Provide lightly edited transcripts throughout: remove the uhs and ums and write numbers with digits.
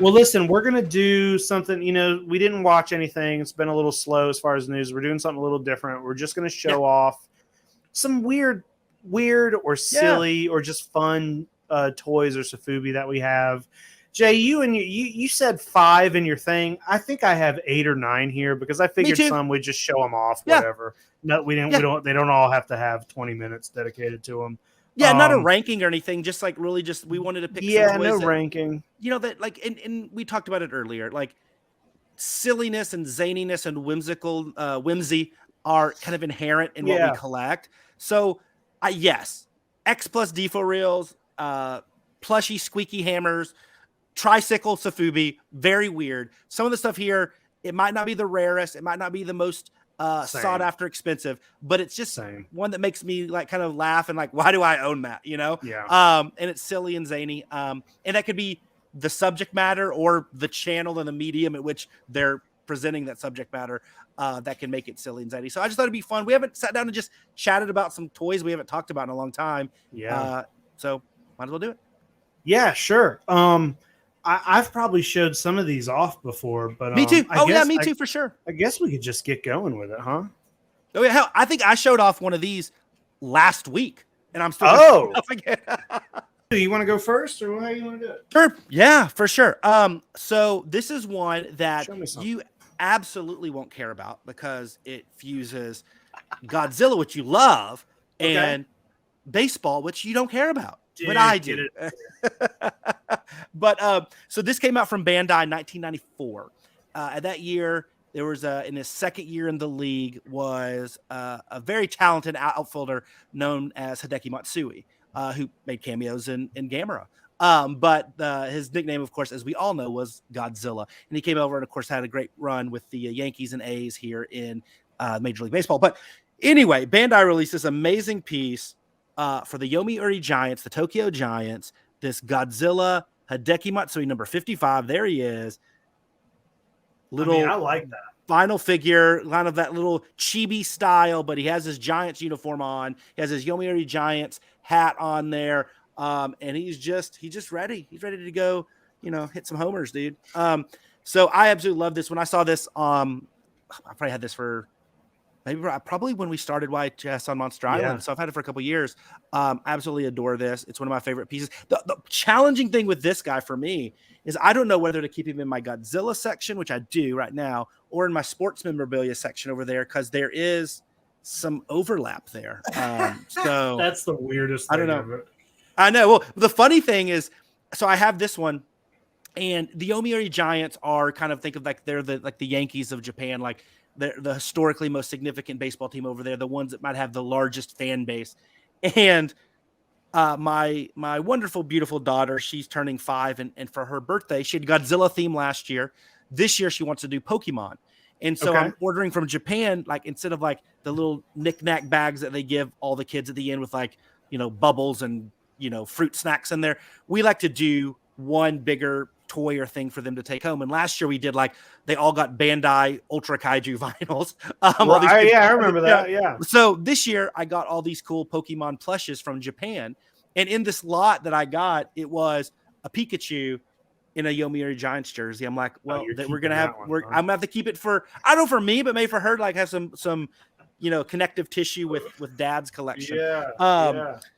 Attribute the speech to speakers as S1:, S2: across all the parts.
S1: Well, listen, we're going to do something, we didn't watch anything. It's been a little slow as far as news. We're doing something a little different. We're just going to show off some weird or silly or just fun toys or Safubi that we have. Jay, you said 5 in your thing. I think I have 8 or 9 here because I figured some we'd just show them off, whatever. No, we didn't. Yeah. They don't all have to have 20 minutes dedicated to them.
S2: Yeah, not a ranking or anything. Just like really, just we wanted to pick.
S1: Yeah, no ranking.
S2: That like, and we talked about it earlier. Like silliness and zaniness and whimsy are kind of inherent in what we collect. So, yes, X plus Defo reels, plushy squeaky hammers, tricycle Safubi, very weird. Some of the stuff here, it might not be the rarest, it might not be the most sought after expensive, but it's just one that makes me like kind of laugh and like, why do I own that? And it's silly and zany. And that could be the subject matter or the channel and the medium at which they're presenting that subject matter that can make it silly and zany. So I just thought it'd be fun. We haven't sat down and just chatted about some toys we haven't talked about in a long time. So might as well do it.
S1: Yeah, sure. I've probably showed some of these off before, but
S2: me too. Me too for sure.
S1: I guess we could just get going with it, huh?
S2: Oh yeah, hell, I think I showed off one of these last week, and I'm still.
S1: You want to go first, or how you want to do it?
S2: Sure. Yeah, for sure. So this is one that you absolutely won't care about because it fuses Godzilla, which you love, and baseball, which you don't care about. But I do. But so this came out from Bandai in 1994. That year, there was in his second year in the league was a very talented outfielder known as Hideki Matsui, who made cameos in Gamera. But his nickname, of course, as we all know, was Godzilla. And he came over and, of course, had a great run with the Yankees and A's here in Major League Baseball. But anyway, Bandai released this amazing piece for the Yomiuri Giants, the Tokyo Giants, this Godzilla Hideki Matsui, number 55. There he is.
S1: I like that.
S2: Final figure, kind of that little chibi style, but he has his Giants uniform on. He has his Yomiuri Giants hat on there. And he's just ready. He's ready to go, hit some homers, dude. So I absolutely love this. When I saw this, I probably had this for probably when we started YHS on Monster Island. So I've had it for a couple of years. I absolutely adore this. It's one of my favorite pieces. The challenging thing with this guy for me is I don't know whether to keep him in my Godzilla section, which I do right now, or in my sports memorabilia section over there, because there is some overlap there. So
S1: that's the weirdest thing.
S2: I don't know. I know. Well, the funny thing is, so I have this one, and the Yomiuri Giants are kind of, think of like they're the Yankees of Japan, like they're the historically most significant baseball team over there, the ones that might have the largest fan base. And my wonderful, beautiful daughter, she's turning 5, and for her birthday, she had Godzilla theme last year. This year, she wants to do Pokemon. And so I'm ordering from Japan, like instead of like the little knick-knack bags that they give all the kids at the end with like, bubbles and, fruit snacks in there, we like to do one bigger toy or thing for them to take home. And last year we did they all got Bandai Ultra Kaiju vinyls.
S1: I remember that. Yeah.
S2: So this year I got all these cool Pokemon plushes from Japan. And in this lot that I got, it was a Pikachu in a Yomiuri Giants jersey. I'm like, well, we're going to have, I'm going to have to keep it for, I don't know for me, but maybe for her, like have some, connective tissue with dad's collection.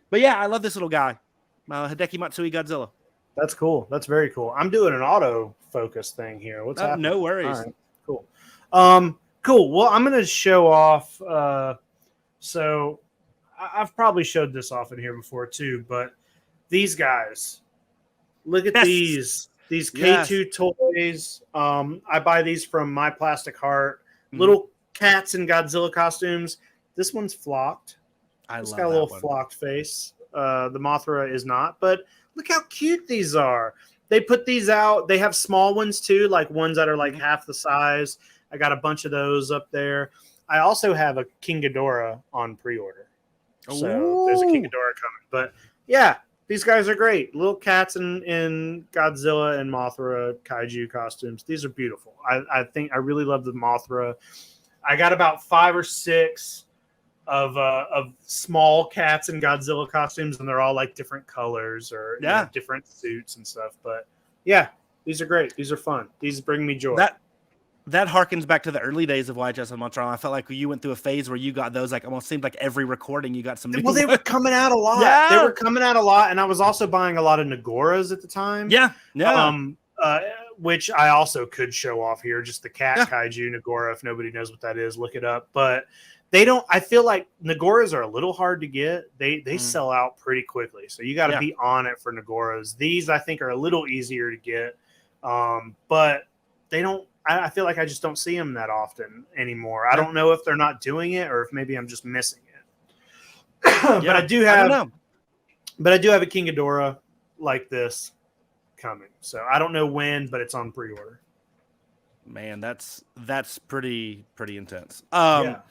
S2: But yeah, I love this little guy. Hideki Matsui Godzilla.
S1: That's cool. That's very cool. I'm doing an autofocus thing here. What's happening?
S2: No worries.
S1: Right, cool. Cool. Well, I'm going to show off. So I've probably showed this off in here before too, but these guys, look at these K2 toys. I buy these from My Plastic Heart. Little cats in Godzilla costumes. This one's flocked. It's got a little flocked face. The Mothra is not, but look how cute these are. They put these out. They have small ones too, like ones that are like half the size. I got a bunch of those up there. I also have a King Ghidorah on pre-order. So there's a King Ghidorah coming. But yeah, these guys are great. Little cats in Godzilla and Mothra Kaiju costumes. These are beautiful. I think I really love the Mothra. I got about 5 or 6 of small cats in Godzilla costumes, and they're all like different colors or different suits and stuff. But yeah, These are great. These are fun. These bring me joy.
S2: That harkens back to the early days of YHS in Montreal. I felt like you went through a phase where you got those, like almost seemed like every recording you got some new.
S1: Well, they were coming out a lot.
S2: Yeah.
S1: They were coming out a lot, and I was also buying a lot of Nagoras at the time.
S2: Yeah.
S1: Which I also could show off here. Just the cat Kaiju Nagora. If nobody knows what that is, look it up. But they don't. I feel like Nagoras are a little hard to get. They sell out pretty quickly, so you got to be on it for Nagoras. These I think are a little easier to get, but they don't. I feel like I just don't see them that often anymore. I don't know if they're not doing it or if maybe I'm just missing it. But I do have a King Ghidorah like this coming. So I don't know when, but it's on pre-order.
S2: Man, that's pretty intense.
S1: Yeah.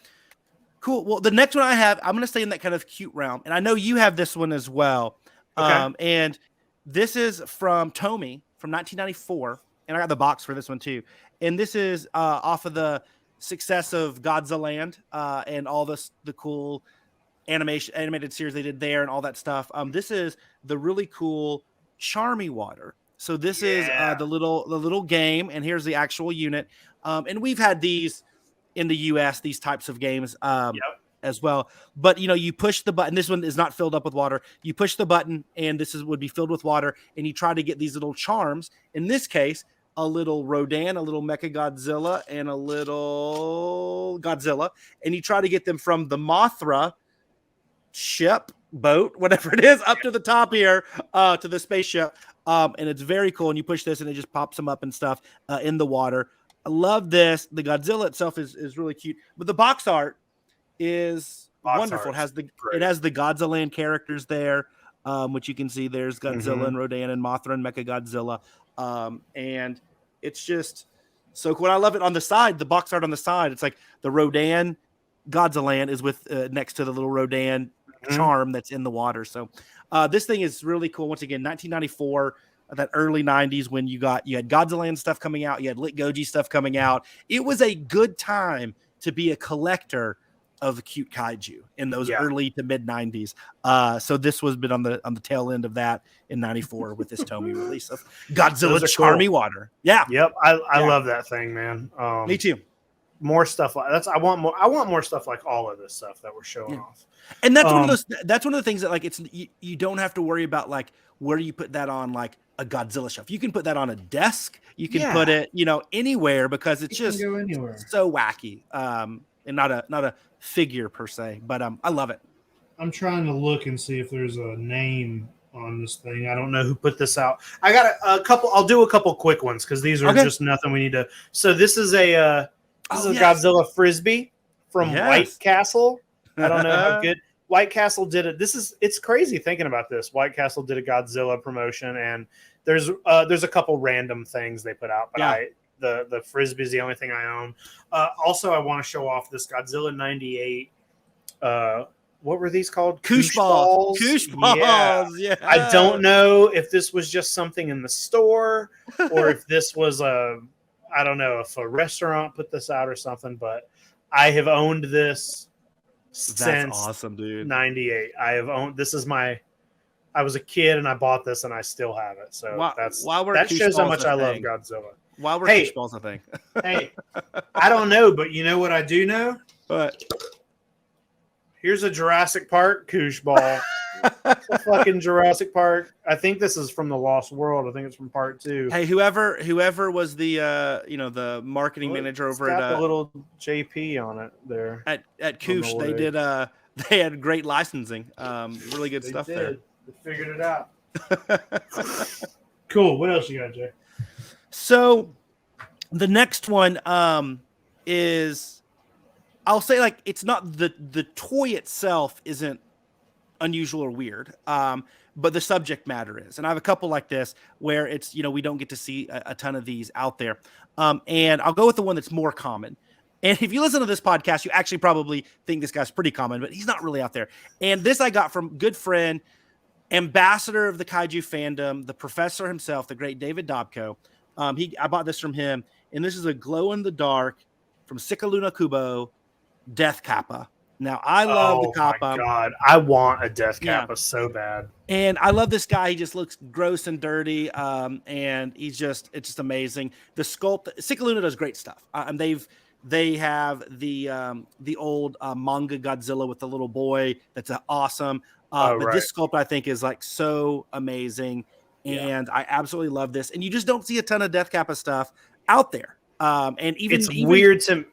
S2: Cool. Well, the next one I have, I'm going to stay in that kind of cute realm, and I know you have this one as well.
S1: Okay.
S2: And this is from Tomy from 1994, and I got the box for this one too. And this is off of the success of Godzilla and all the cool animated series they did there and all that stuff. This is the really cool Charmy Water. So this is the little game, and here's the actual unit. And we've had these in the US, these types of games as well. But you push the button. This one is not filled up with water. You push the button, and this would be filled with water, and you try to get these little charms. In this case, a little Rodan, a little Mechagodzilla, and a little Godzilla, and you try to get them from the Mothra ship, boat, whatever it is, up to the top here, to the spaceship. And it's very cool. And you push this, and it just pops them up and stuff in the water. I love this. The Godzilla itself is really cute, but the box art is wonderful. It has the Godzilla characters there, which you can see. There's Godzilla and Rodan and Mothra and Mechagodzilla. And it's just so cool. I love it on the side, the box art on the side. It's like the Rodan Godzilla is with next to the little Rodan charm that's in the water. So this thing is really cool. Once again, 1994, that early 90s when you had Godzilla stuff coming out, you had Lit Goji stuff coming out. It was a good time to be a collector of cute kaiju in those early to mid 90s. So this was been on the tail end of that in 94 with this Tomy release of Godzilla Charmy Water. Yeah.
S1: Yep. I love that thing, man.
S2: Me too.
S1: More stuff like that's I want more stuff like all of this stuff that we're showing off.
S2: And that's one of the things that like it's you don't have to worry about like where you put that on like a Godzilla shelf. You can put that on a desk. You can put it, anywhere because it's just so wacky. And not a figure per se, but I love it.
S1: I'm trying to look and see if there's a name on this thing. I don't know who put this out. I got a couple. I'll do a couple quick ones because these are just nothing we need to. So this is a Godzilla Frisbee from White Castle. I don't know how good White Castle did it. It's crazy thinking about this. White Castle did a Godzilla promotion, and there's a couple random things they put out, but the Frisbee is the only thing I own. Also, I want to show off this Godzilla 98. What were these called?
S2: Koosh balls. Koosh balls. Yeah.
S1: I don't know if this was just something in the store or if this was I don't know if a restaurant put this out or something, but I have owned this since
S2: awesome, dude.
S1: 98. I have owned I was a kid and I bought this and I still have it. So that shows how much I love Godzilla.
S2: Why were Koosh balls a thing?
S1: Hey, I don't know, but you know what I do know?
S2: What?
S1: Here's a Jurassic Park Koosh ball. It's a fucking Jurassic Park. I think this is from the Lost World. I think it's from part 2.
S2: Hey, whoever was the the marketing manager over
S1: at the little JP on it there
S2: at Koosh, they had great licensing. Really good stuff there.
S1: They figured it out. Cool. What else you got, Jay?
S2: So the next one is, I'll say like it's not the toy itself isn't unusual or weird, but the subject matter is. And I have a couple like this where it's we don't get to see a ton of these out there. And I'll go with the one that's more common. And if you listen to this podcast, you actually probably think this guy's pretty common, but he's not really out there. And this I got from good friend, ambassador of the Kaiju fandom, the professor himself, the great David Dobko. I bought this from him, and this is a glow in the dark from Sicaluna Kubo Death Kappa. Now, I love the
S1: Oh my
S2: Kappa.
S1: god, I want a Death
S2: Yeah.
S1: Kappa so bad.
S2: And I love this guy. He just looks gross and dirty, and it's just amazing. The sculpt, Cicaluna does great stuff. And they have the old manga Godzilla with the little boy. That's awesome. But
S1: Right.
S2: this sculpt I think is like so amazing, and I absolutely love this. And you just don't see a ton of Death Kappa stuff out there. And
S1: It's weird to.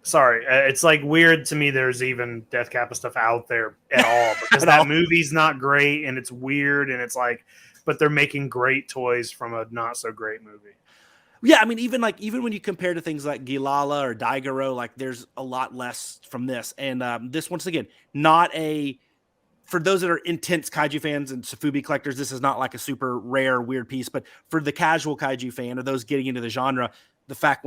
S1: Sorry, it's like weird to me. There's even Death Kappa stuff out there at all because that movie's not great and it's weird and it's like, but they're making great toys from a not so great movie.
S2: Yeah, I mean, even when you compare to things like Gilala or Daigoro, like there's a lot less from this. And this, once again, not a for those that are intense kaiju fans and Sofubi collectors, this is not like a super rare, weird piece. But for the casual kaiju fan or those getting into the genre, the fact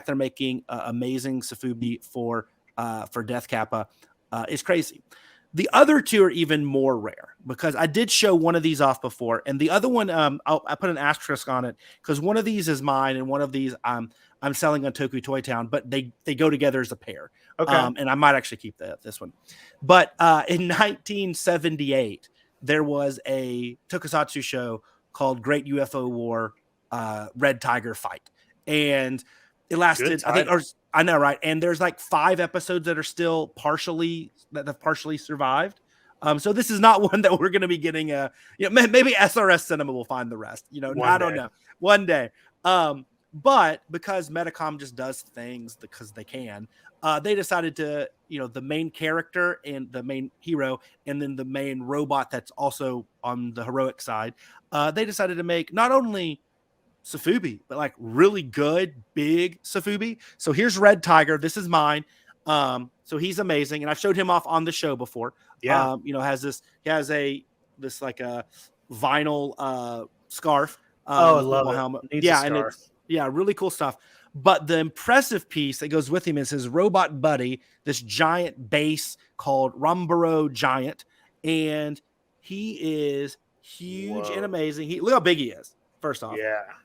S2: they're making amazing Sofubi for Death Kappa is crazy. The other two are even more rare because I did show one of these off before, and the other one I put an asterisk on it because one of these is mine and one of these I'm selling on Toku Toy Town, but they go together as a pair.
S1: Okay,
S2: and I might actually keep this one. But in 1978, there was a tokusatsu show called Great UFO War Red Tiger Fight, and it lasted I know, right? And there's like 5 episodes that are still partially survived. So this is not one that we're going to be getting. Maybe SRS Cinema will find the rest. I don't know. One day. But because Metacom just does things because they can, they decided to, the main character and the main hero, and then the main robot that's also on the heroic side. They decided to make not only Sofubi, but like really good big Sofubi. So here's Red Tiger. This is mine. So he's amazing, and I've showed him off on the show before.
S1: Yeah.
S2: He has this like a vinyl scarf.
S1: I love it.
S2: Helmet. And it's really cool stuff. But the impressive piece that goes with him is his robot buddy, this giant base called Ramburo Giant, and he is huge and amazing. Look how big he is. First off,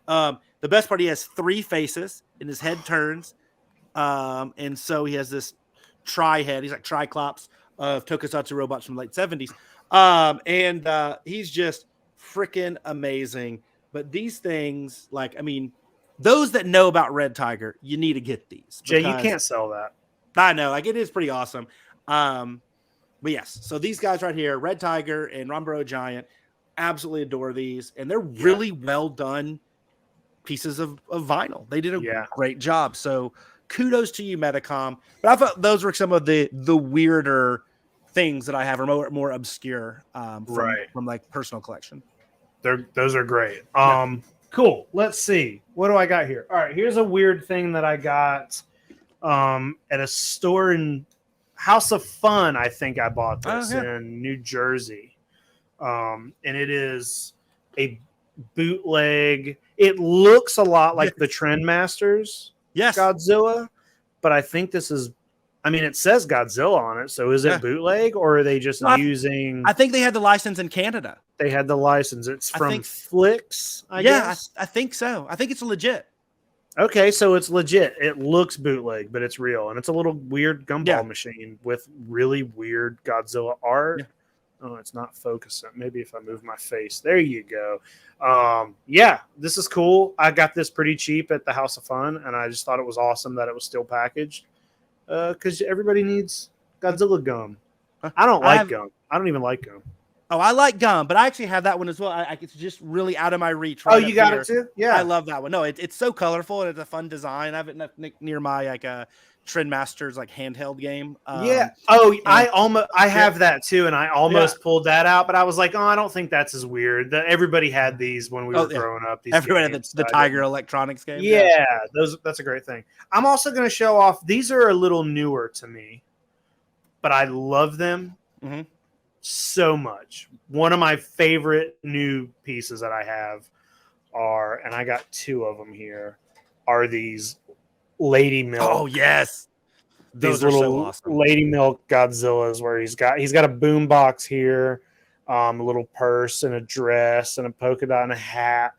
S2: the best part, he has 3 faces and his head turns, and so he has this tri-head. He's like Triclops of tokusatsu robots from the late 70s, and he's just freaking amazing. But these things, those that know about Red Tiger, you need to get these.
S1: Jay, you can't sell that.
S2: I know, it is pretty awesome. But yes, so these guys right here, Red Tiger and Ramburo Giant. Absolutely adore these, and they're really well done pieces of vinyl. They did a great job. So kudos to you, Metacom. But I thought those were some of the weirder things that I have, or more obscure from like personal collection.
S1: Those are great. Cool. Let's see. What do I got here? All right, here's a weird thing that I got at a store in House of Fun. I think I bought this in New Jersey. And it is a bootleg. It looks a lot like the Trendmasters Godzilla, but I think this is, it says Godzilla on it. So is it bootleg, or are they just using?
S2: I think they had the license in Canada.
S1: They had the license. It's from Flicks, I guess.
S2: I think so. I think it's legit.
S1: Okay, so it's legit. It looks bootleg, but it's real. And it's a little weird gumball machine with really weird Godzilla art. Yeah. Oh, it's not focusing. Maybe if I move my face. There you go. This is cool. I got this pretty cheap at the House of Fun, and I just thought it was awesome that it was still packaged. Because everybody needs Godzilla gum. I don't like gum. I don't even like gum.
S2: Oh, I like gum, but I actually have that one as well. It's just really out of my reach.
S1: Right, you got it too? Yeah.
S2: I love that one. No, it's so colorful, and it's a fun design. I have it near my Trendmasters handheld game.
S1: I have that too, and I almost pulled that out, but I was like, I don't think that's as weird. Everybody had these when we were growing up.
S2: Everybody had the Tiger Electronics game.
S1: Yeah, that's a great thing. I'm also going to show off. These are a little newer to me, but I love them so much. One of my favorite new pieces that I have and I got 2 of them here, are these Lady Milk.
S2: Oh yes,
S1: these little so awesome. Lady Milk Godzillas, where he's got a boom box here, a little purse and a dress and a polka dot and a hat.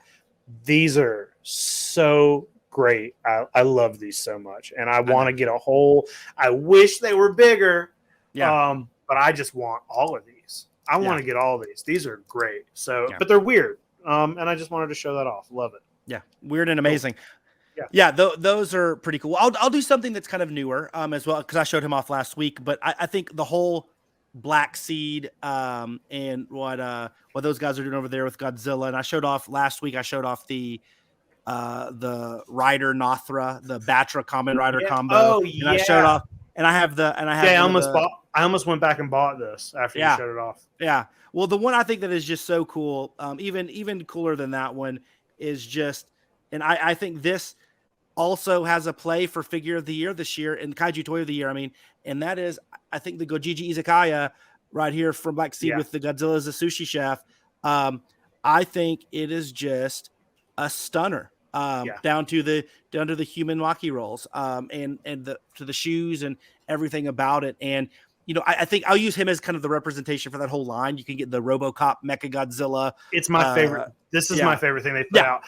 S1: These are so great. I love these so much, and I want to get a whole. I wish they were bigger,
S2: Yeah.
S1: But I just want all of these. I want to get all of these. These are great. So, but they're weird. And I just wanted to show that off. Love it.
S2: Yeah. Weird and amazing.
S1: Cool.
S2: Yeah. Those are pretty cool. I'll do something that's kind of newer as well, because I showed him off last week. But I think the whole Black Seed and what those guys are doing over there with Godzilla, and I showed off last week. I showed off the Rider Nothra, the Batra Common Rider combo.
S1: Oh,
S2: and I showed off, and I have
S1: I almost went back and bought this after you showed it off.
S2: Yeah. Well, the one I think that is just so cool, even cooler than that one, is just, and I think this also has a play for figure of the year this year and Kaiju toy of the year. I mean, and that is, I think, the Gojiji Izakaya right here from Black Seed with the Godzilla as a sushi chef. I think it is just a stunner. Down to the human maki rolls, and to the shoes and everything about it. And I think I'll use him as kind of the representation for that whole line. You can get the RoboCop Mecha Godzilla.
S1: It's my favorite. This is my favorite thing they put out.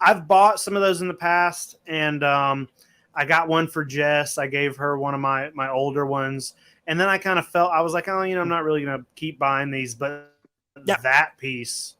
S1: I've bought some of those in the past, and I got one for Jess. I gave her one of my older ones, and then I kind of felt, I was like, I'm not really gonna keep buying these, but that piece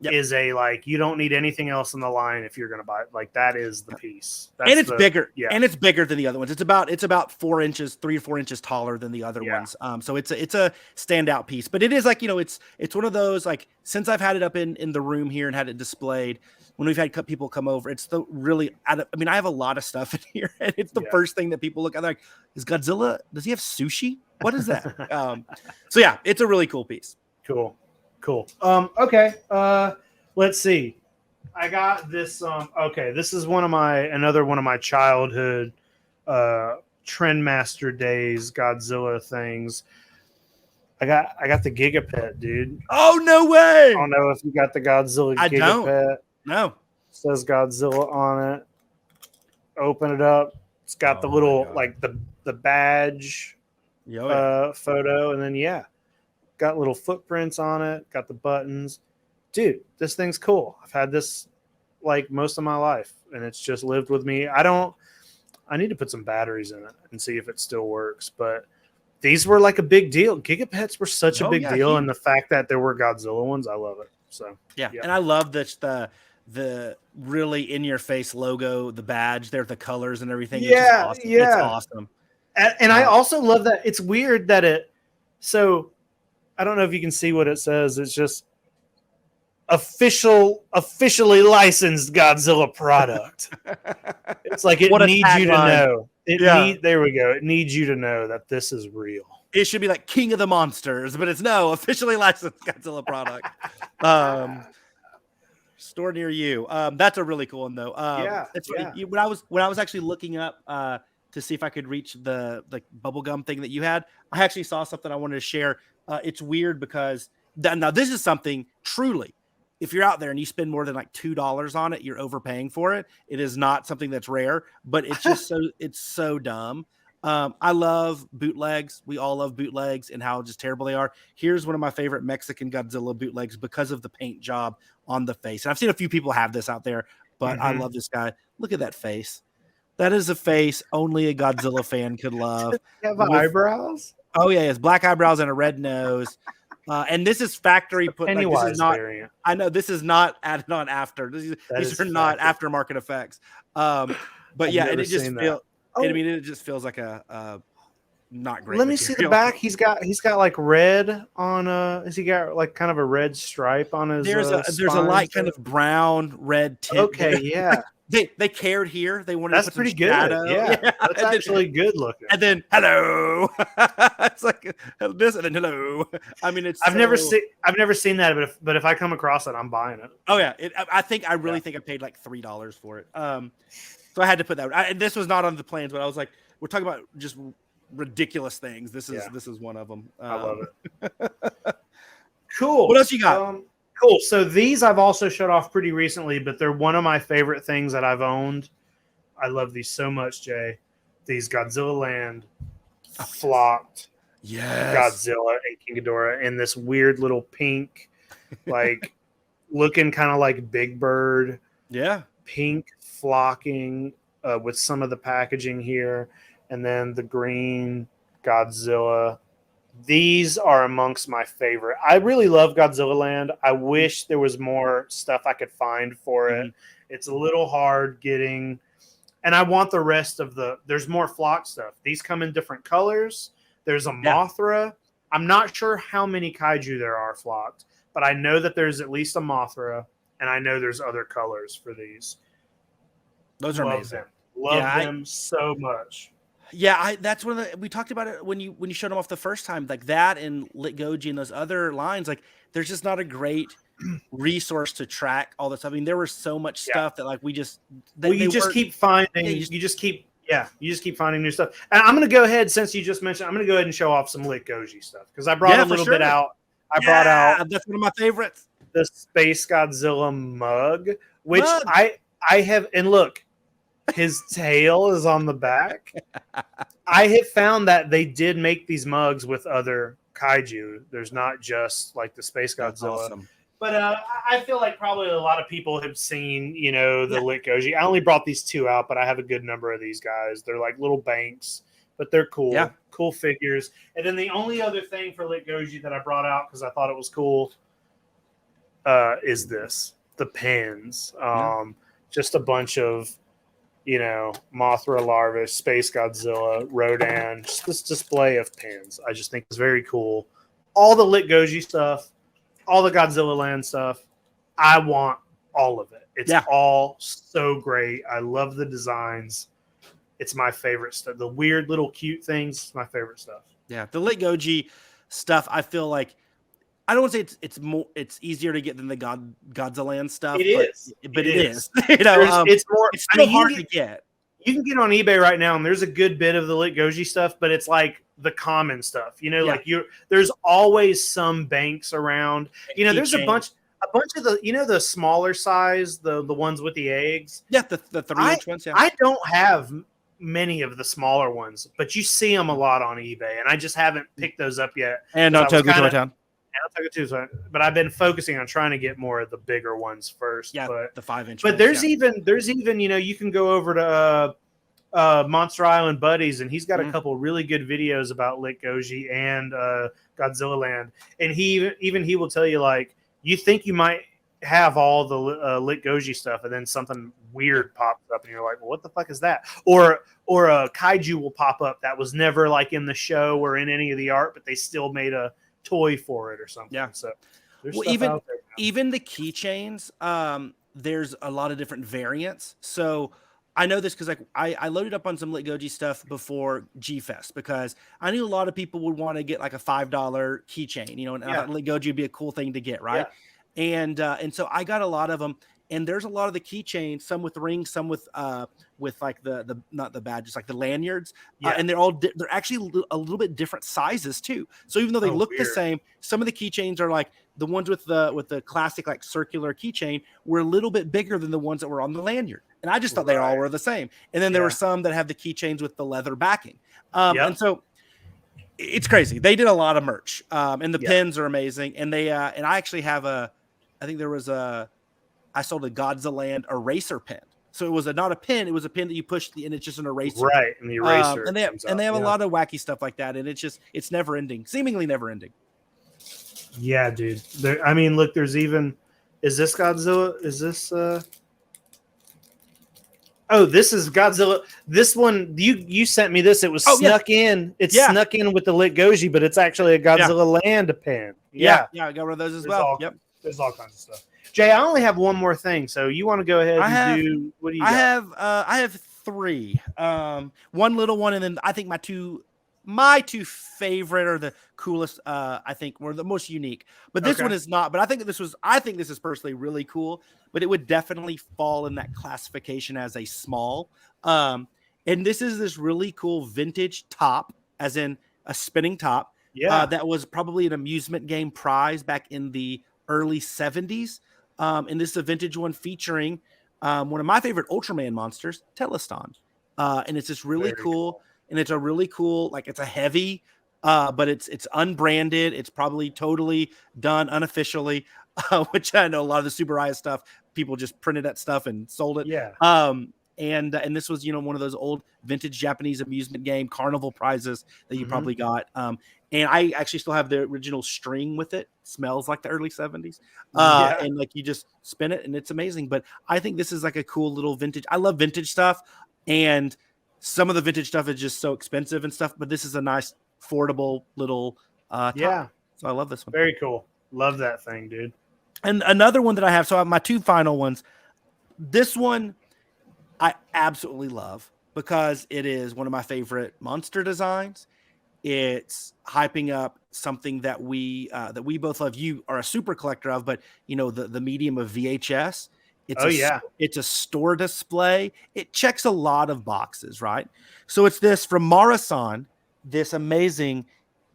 S1: is you don't need anything else in the line if you're going to buy it. Like, that is the piece.
S2: And it's bigger. Yeah. And it's bigger than the other ones. It's about 4 inches, 3 or 4 inches taller than the other ones. So it's a standout piece, but it is it's one of those, since I've had it up in the room here and had it displayed, when we've had people come over, it's the really, I have a lot of stuff in here, and it's the first thing that people look at. They're like, is Godzilla, does he have sushi? What is that? So yeah, it's a really cool piece.
S1: Cool. Okay. Let's see. I got this. Okay. This is another one of my childhood, Trendmaster days Godzilla things. I got the Gigapet, dude.
S2: Oh, no way.
S1: I don't know if you got the Godzilla Gigapet.
S2: Don't. No.
S1: It says Godzilla on it. Open it up. It's got the little, the badge photo. And then, got little footprints on it, got the buttons. Dude, this thing's cool. I've had this most of my life, and it's just lived with me. I need to put some batteries in it and see if it still works, but these were a big deal. Gigapets were such a big deal, and the fact that there were Godzilla ones, I love it. So
S2: and I love the really in your face logo, the badge there, the colors and everything. It's awesome. It's awesome.
S1: And I also love that it's weird that I don't know if you can see what it says. It's just officially licensed Godzilla product. It's like it needs you to know. There we go. It needs you to know that this is real.
S2: It should be like King of the Monsters, but it's officially licensed Godzilla product. Store near you. That's a really cool one though. It's funny. When I was actually looking up to see if I could reach the bubblegum thing that you had, I actually saw something I wanted to share. It's weird because now this is something truly, if you're out there and you spend more than $2 on it, you're overpaying for it. It is not something that's rare, but it's just it's so dumb. I love bootlegs. We all love bootlegs and how just terrible they are. Here's one of my favorite Mexican Godzilla bootlegs because of the paint job on the face. And I've seen a few people have this out there, but I love this guy. Look at that face. That is a face only a Godzilla fan could love.
S1: You have eyebrows?
S2: Oh yeah, it's black eyebrows and a red nose. And this is factory put. This is not. Variant. I know this is not added on after. These are not aftermarket effects. But and it just feels. It just feels like a not great.
S1: Let me see the back. He's got red on. Has he got kind of a red stripe on his?
S2: There's a light kind of brown red tint.
S1: Okay, yeah.
S2: They cared here. They wanted to put
S1: pretty good.
S2: Shadow.
S1: Yeah, that's actually good looking.
S2: And then hello. It's like this and then hello. I mean,
S1: I've never seen that, but if I come across it, I'm buying it.
S2: Oh yeah, I really think I paid $3 for it. So I had to put that. This was not on the plans, but I was like, we're talking about just ridiculous things. This is one of them.
S1: I love it. Cool.
S2: What else you got?
S1: Cool. So these I've also showed off pretty recently, but they're one of my favorite things that I've owned. I love these so much, Jay. These Godzilla Land flocked Godzilla and King Ghidorah in this weird little pink, looking kind of like Big Bird.
S2: Yeah.
S1: Pink flocking with some of the packaging here. And then the green Godzilla these are amongst my favorite. I really love Godzilla Land. I wish there was more stuff I could find for it. It's a little hard getting, and I want the rest of there's more flock stuff. These come in different colors. There's a Mothra. I'm not sure how many kaiju there are flocked, but I know that there's at least a Mothra, and I know there's other colors for these.
S2: Those are amazing.
S1: Love them so much.
S2: Yeah, that's one of the, we talked about it when you showed them off the first time, like that and Lit Goji and those other lines. Like, there's just not a great resource to track all this stuff. I mean, there was so much stuff that like we just
S1: you just keep finding. You just keep finding new stuff. And I'm going to go ahead, since you just mentioned, I'm going to go ahead and show off some Lit Goji stuff because I brought a little bit out. I brought out.
S2: That's one of my favorites.
S1: The Space Godzilla mug, which I have, and look. His tail is on the back. I have found that they did make these mugs with other kaiju. There's not just like the Space Godzilla. Awesome. But I feel like probably a lot of people have seen, the Lit Goji. I only brought these 2 out, but I have a good number of these guys. They're like little banks, but they're cool. Yeah. Cool figures. And then the only other thing for Lit Goji that I brought out because I thought it was cool is this. The pins. Just a bunch of Mothra, Larvis, Space Godzilla, Rodan, just this display of pins. I just think it's very cool. All the Lit Goji stuff, all the Godzilla Land stuff, I want all of it. It's all so great. I love the designs. It's my favorite stuff. The weird little cute things, my favorite stuff.
S2: Yeah, the Lit Goji stuff, I feel like, I don't want to say it's easier to get than the Godzilla Land stuff. But it is.
S1: It's more.
S2: It's still hard to get.
S1: You can get on eBay right now, and there's a good bit of the Lit Goji stuff, but it's like the common stuff. Like there's always some banks around. There's a bunch of the the smaller size, the ones with the eggs.
S2: Yeah, the 3-inch ones. Yeah,
S1: I don't have many of the smaller ones, but you see them a lot on eBay, and I just haven't picked those up yet.
S2: And on Toku Toy Town.
S1: But I've been focusing on trying to get more of the bigger ones first.
S2: Yeah,
S1: but
S2: the 5-inch.
S1: But there's even you can go over to Monster Island Buddies, and he's got a couple really good videos about Lit Goji and Godzilla Land, and he will tell you, like, you think you might have all the Lit Goji stuff, and then something weird pops up, and you're like, well, what the fuck is that? Or a kaiju will pop up that was never like in the show or in any of the art, but they still made a toy for it or something.
S2: Yeah.
S1: So
S2: even the keychains, there's a lot of different variants. So I know this because like I loaded up on some Lit Goji stuff before G Fest because I knew a lot of people would want to get like a $5 keychain, and I thought Lit Goji would be a cool thing to get, right? Yeah. And so I got a lot of them. And there's a lot of the keychains, some with rings, some with like the not the badges, like the lanyards, and they're actually a little bit different sizes too. So even though they look the same, some of the keychains are like the ones with the classic like circular keychain were a little bit bigger than the ones that were on the lanyard, and I just thought they all were the same. And then there were some that have the keychains with the leather backing, and so it's crazy. They did a lot of merch, and the pins are amazing. And they and I actually have I sold a Godzilla Land eraser pen. So it was not a pin, it was a pin that you push and it's just an eraser.
S1: Right, and the eraser.
S2: And they have a lot of wacky stuff like that, and it's never ending, seemingly never ending.
S1: Yeah, dude. Look, there's even is this Godzilla? Is this Oh, this is Godzilla. This one you sent me this. It was snuck in. It's snuck in with the Lit Goji, but it's actually a Godzilla Land pen.
S2: Yeah, I got one of those as well.
S1: There's all kinds of stuff. Jay, I only have one more thing, so you want to go ahead and do what do you got?
S2: I have 3. One little one, and then I think my two favorite are the coolest. I think were the most unique, but this one is not. But I think this is personally really cool. But it would definitely fall in that classification as a small. And this is this really cool vintage top, as in a spinning top. Yeah, that was probably an amusement game prize back in the early 70s. And this is a vintage one featuring one of my favorite Ultraman monsters, Teleston. And it's just really cool. And it's a really cool, like it's a heavy, but it's unbranded. It's probably totally done unofficially, which I know a lot of the Super Aya stuff, people just printed that stuff and sold it.
S1: Yeah.
S2: And this was, one of those old vintage Japanese amusement game carnival prizes that you probably got. And I actually still have the original string with it. Smells like the early 70s. And like you just spin it and it's amazing. But I think this is like a cool little vintage. I love vintage stuff. And some of the vintage stuff is just so expensive and stuff. But this is a nice, affordable little top. So I love this one.
S1: Very cool. Love that thing, dude.
S2: And another one that I have. So I have my two final ones. This one I absolutely love because it is one of my favorite monster designs. It's hyping up something that we both love. You are a super collector of, but the medium of VHS. It's a store display. It checks a lot of boxes, right? So it's this from Marasan, this amazing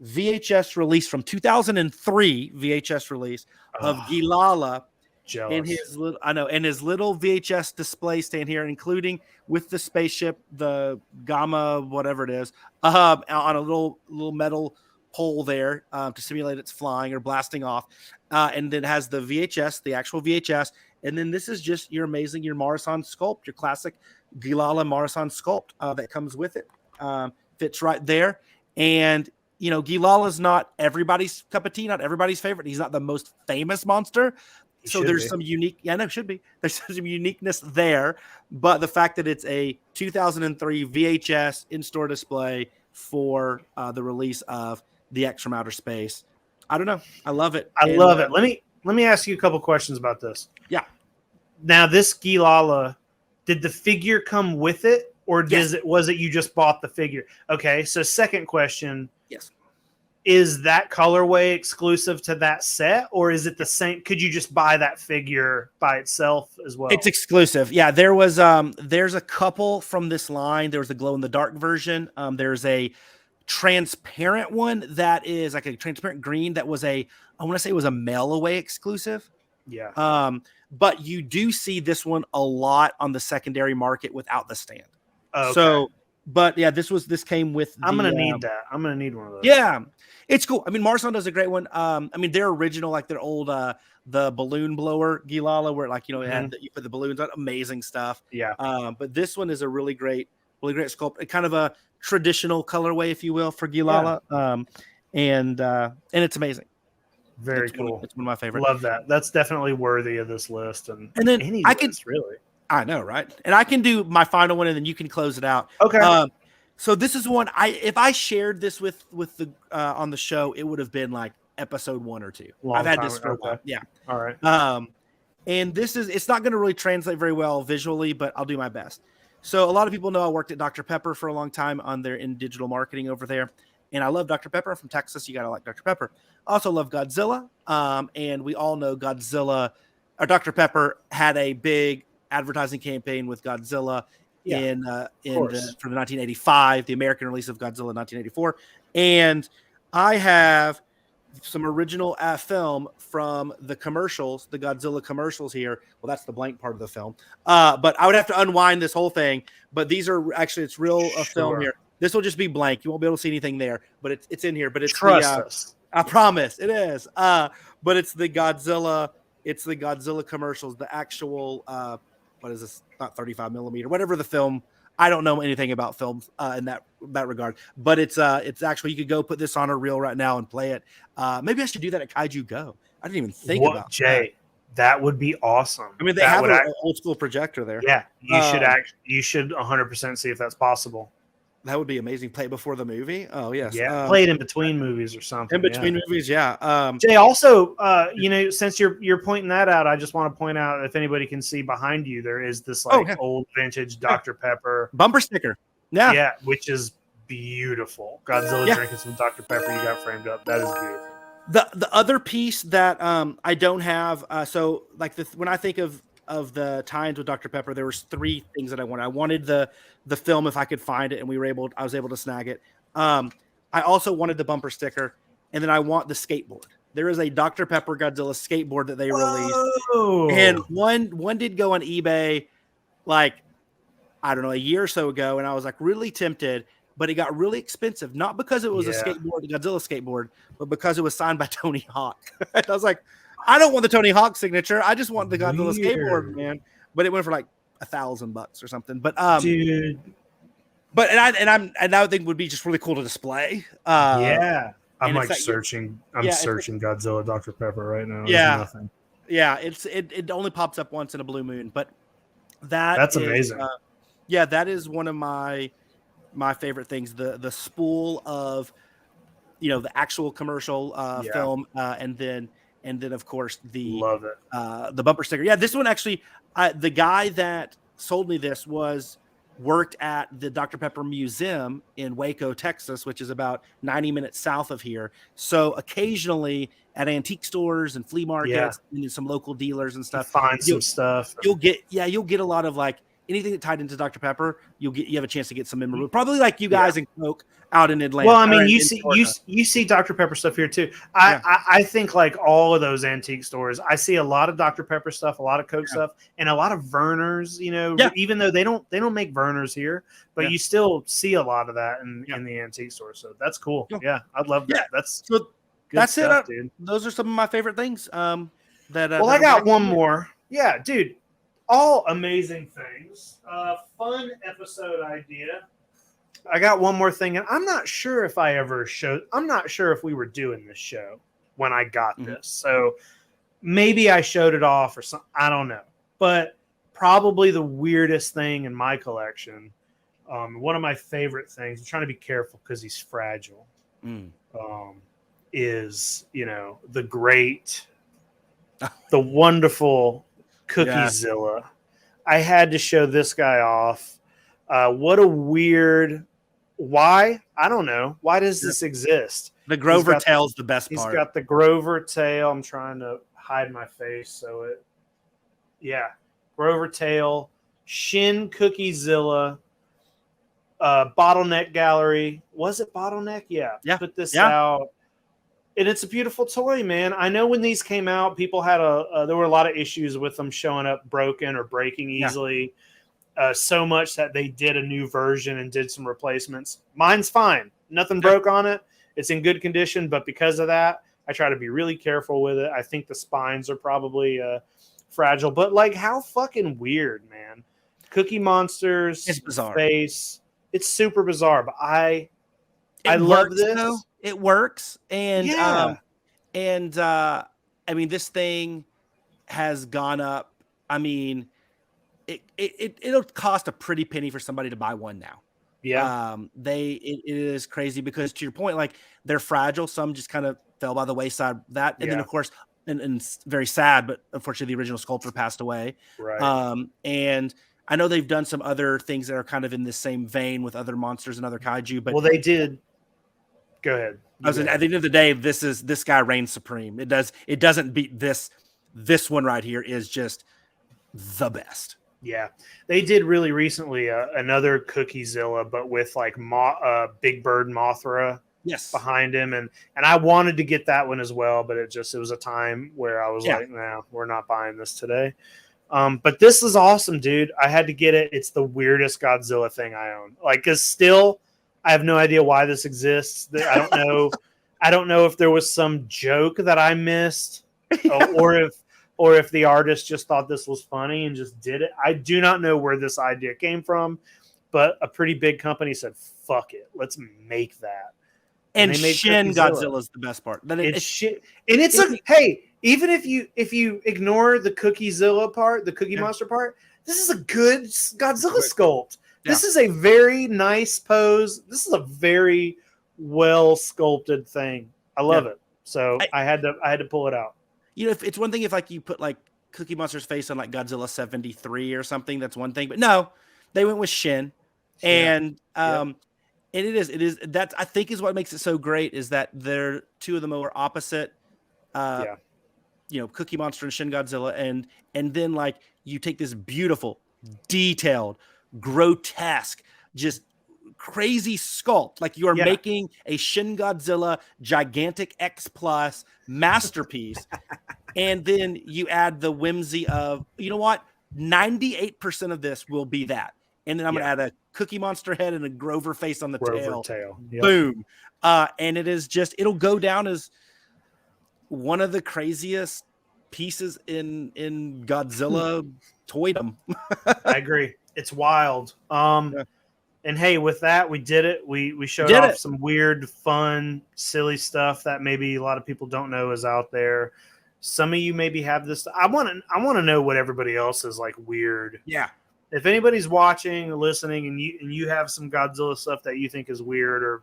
S2: VHS release from 2003 VHS release of Gilala.
S1: Jealous.
S2: And his little VHS display stand here, including with the spaceship, the Gamma, whatever it is, on a little metal pole there to simulate it's flying or blasting off. And then it has the VHS, the actual VHS. And then this is just your Marasan sculpt, your classic Gilala Marasan sculpt that comes with it. Fits right there. And, Gilala's not everybody's cup of tea, not everybody's favorite. He's not the most famous monster. So there's some unique, should be. There's some uniqueness there, but the fact that it's a 2003 VHS in-store display for the release of The X from Outer Space, I don't know. I love it.
S1: I love it. Let me ask you a couple questions about this.
S2: Yeah.
S1: Now, this Gilala, did the figure come with it, or was it you just bought the figure? Okay. So, second question.
S2: Yes.
S1: Is that colorway exclusive to that set, or is it the same? Could you just buy that figure by itself as well?
S2: It's exclusive. Yeah, there's a couple from this line. There was a glow in the dark version. There's a transparent one that is like a transparent green that was I want to say it was a mail away exclusive.
S1: Yeah.
S2: But you do see this one a lot on the secondary market without the stand.
S1: Okay.
S2: So, but yeah, this came with.
S1: I'm gonna need that. I'm gonna need one of those.
S2: Yeah, it's cool. I mean, Marasan does a great one. Their original, like their old, the balloon blower Gilala, where you put the balloons on, amazing stuff.
S1: Yeah.
S2: But this one is a really great sculpt, kind of a traditional colorway, if you will, for Gilala. Yeah. And it's amazing.
S1: Very cool.
S2: It's one of my favorites.
S1: Love that. That's definitely worthy of this list. And
S2: then
S1: really.
S2: I know, right? And I can do my final one, and then you can close it out.
S1: Okay.
S2: So this is one if I shared this with the on the show, it would have been like episode 1 or 2. I've had this for a while. Yeah.
S1: All right.
S2: And it's not going to really translate very well visually, but I'll do my best. So a lot of people know I worked at Dr. Pepper for a long time in digital marketing over there. And I love Dr. Pepper. I'm from Texas. You got to like Dr. Pepper. I also love Godzilla. And we all know Godzilla, or Dr. Pepper had a big advertising campaign with Godzilla from the 1985, the American release of Godzilla in 1984. And I have some original film from the commercials, the Godzilla commercials here. Well, that's the blank part of the film. But I would have to unwind this whole thing. But these are actually, it's real film here. This will just be blank. You won't be able to see anything there, but it's in here. But it's
S1: Trust us.
S2: I promise it is. But it's the Godzilla. It's the Godzilla commercials. The actual what is this? Not 35 millimeter. Whatever the film. I don't know anything about films in that regard. But it's actually, you could go put this on a reel right now and play it. Maybe I should do that at Kaiju Go. I didn't even think about
S1: Jay. That would be awesome.
S2: I mean, they have an old school projector there.
S1: Yeah, you should 100% see if that's possible.
S2: That would be amazing. Play it before the movie. Oh yes.
S1: Yeah. Play it in between movies or something.
S2: In between movies, yeah.
S1: Jay, also, since you're pointing that out, I just want to point out, if anybody can see behind you, there is this old vintage Dr. Pepper
S2: bumper sticker. Yeah.
S1: Yeah, which is beautiful. Godzilla drinking some Dr. Pepper. You got framed up. That is beautiful.
S2: The other piece that I don't have, so like when I think of the tie-ins with Dr. Pepper, there was 3 things that I wanted. I wanted the film if I could find it, and I was able to snag it. I also wanted the bumper sticker, and then I want the skateboard. There is a Dr. Pepper Godzilla skateboard that they released, and one did go on eBay, like I don't know, a year or so ago, and I was like really tempted, but it got really expensive. Not because it was a Godzilla skateboard, but because it was signed by Tony Hawk. I was like, I don't want the Tony Hawk signature. I just want the Godzilla skateboard, man. But it went for like $1,000 or something. But
S1: dude,
S2: but and I think would be just really cool to display.
S1: Yeah, I'm like searching. I'm
S2: it's
S1: searching Godzilla Dr. Pepper right now.
S2: Yeah.
S1: There's nothing.
S2: Yeah, it only pops up once in a blue moon, but
S1: That's amazing.
S2: Yeah, that is one of my favorite things. The spool of, you know, the actual commercial film, and then of course
S1: Love it.
S2: The bumper sticker. Yeah, this one actually, the guy that sold me this worked at the Dr. Pepper Museum in Waco, Texas, which is about 90 minutes south of here. So occasionally at antique stores and flea markets and some local dealers and stuff,
S1: find some stuff.
S2: You'll get a lot of like anything that tied into Dr. Pepper. You have a chance to get some memorabilia, probably like you guys in Coke out in Atlanta.
S1: Well, I mean, you see Dr. Pepper stuff here too. I think like all of those antique stores, I see a lot of Dr. Pepper stuff, a lot of Coke stuff, and a lot of Vernors. You know, even though they don't make Vernors here, but you still see a lot of that in the antique store. So that's cool. Yeah, I'd love that. That's stuff,
S2: it,
S1: dude.
S2: Those are some of my favorite things. Well,
S1: I got one more. Yeah, dude. All amazing things. Fun episode idea. I got one more thing, and I'm not sure if I'm not sure if we were doing this show when I got this. So maybe I showed it off or something. I don't know. But probably the weirdest thing in my collection, one of my favorite things, I'm trying to be careful because he's fragile, is, you know, the wonderful Cookiezilla. I had to show this guy off. What a weird... Why? I don't know. Why does this exist?
S2: The Grover tail's the best part.
S1: He's got the Grover tail. I'm trying to hide my face so it... Yeah. Grover tail. Shin Cookiezilla. Bottleneck Gallery. Was it Bottleneck? Yeah. Put this out. And it's a beautiful toy, man. I know when these came out, people had there were a lot of issues with them showing up broken or breaking easily. So much that they did a new version and did some replacements. Mine's fine. Nothing broke on it. It's in good condition, but because of that, I try to be really careful with it. I think the spines are probably fragile, but like how fucking weird, man. Cookie Monster's
S2: it's bizarre.
S1: Face. It's super bizarre, but I love this.
S2: Though. It works. And I mean, this thing has gone up. I mean, it'll cost a pretty penny for somebody to buy one now.
S1: Yeah.
S2: It is crazy because, to your point, like they're fragile. Some just kind of fell by the wayside. And then of course, and very sad, but unfortunately the original sculptor passed away.
S1: Right.
S2: And I know they've done some other things that are kind of in the same vein with other monsters and other kaiju, but
S1: they did. Go ahead.
S2: At the end of the day, this guy reigns supreme. It doesn't beat this. This one right here is just the best.
S1: Yeah, they did really recently another Cookiezilla, but with like Big Bird Mothra behind him, and I wanted to get that one as well, but it was a time where I was like, nah, we're not buying this today. But this is awesome, dude. I had to get it. It's the weirdest Godzilla thing I own. Like, cause still, I have no idea why this exists. I don't know. I don't know if there was some joke that I missed, or if the artist just thought this was funny and just did it. I do not know where this idea came from, but a pretty big company said, "Fuck it, let's make that."
S2: And Shin Godzilla is the best part.
S1: It's shit, and it's hey. Even if you ignore the Cookiezilla part, the Cookie Monster part, this is a good Godzilla sculpt. Yeah. This is a very nice pose. This is a very well sculpted thing. I love it. So I had to pull it out.
S2: You know, if it's one thing if like you put like Cookie Monster's face on like Godzilla 73 or something, that's one thing. But no, they went with Shin, and and it is that I think is what makes it so great is that they're two of the more opposite. You know, Cookie Monster and Shin Godzilla, and then like you take this beautiful, detailed, grotesque, just crazy sculpt. Like you are making a Shin Godzilla gigantic X plus masterpiece, and then you add the whimsy of, you know what, 98% of this will be that, and then I'm gonna add a Cookie Monster head and a Grover face on the tail.
S1: Yep.
S2: Boom, and it is just it'll go down as one of the craziest pieces in Godzilla toydom.
S1: I agree. It's wild.
S2: Yeah.
S1: And hey, with that, we did it. We showed
S2: Did
S1: off
S2: it.
S1: some weird, fun, silly stuff that maybe a lot of people don't know is out there. Some of you maybe have this. I want to know what everybody else is like weird.
S2: Yeah.
S1: If anybody's watching or listening and you have some Godzilla stuff that you think is weird or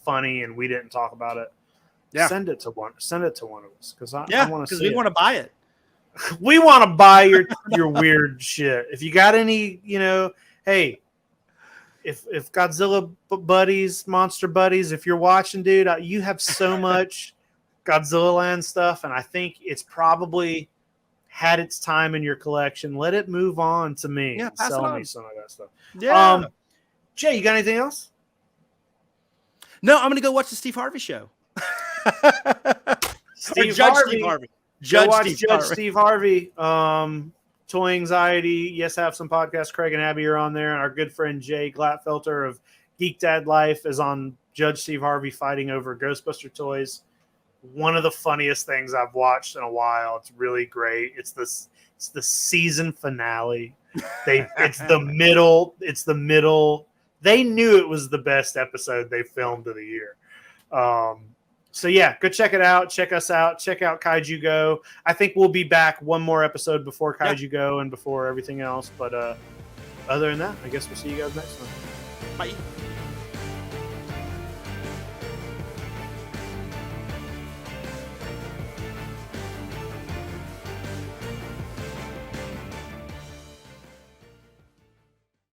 S1: funny and we didn't talk about it, send it to one of us because I want to see
S2: we want to buy it.
S1: We want to buy your weird shit. If you got any, hey, if Godzilla buddies, monster buddies, if you're watching, dude, you have so much Godzilla Land stuff, and I think it's probably had its time in your collection. Let it move on to me.
S2: Yeah,
S1: sell me some of that stuff.
S2: Yeah.
S1: Jay, you got anything else?
S2: No, I'm gonna go watch the Steve Harvey show.
S1: Steve
S2: Steve Harvey.
S1: Judge Steve Harvey. Toy Anxiety, Yes Have Some Podcast. Craig and Abby are on there, and our good friend Jay Glatfelter of Geek Dad Life is on Judge Steve Harvey fighting over Ghostbuster toys. One of the funniest things I've watched in a while. It's really great. It's the season finale. It's the middle. They knew it was the best episode they filmed of the year. So yeah, go check it out. Check us out. Check out Kaiju Go. I think we'll be back one more episode before Kaiju Go and before everything else. But other than that, I guess we'll see you guys next time.
S2: Bye.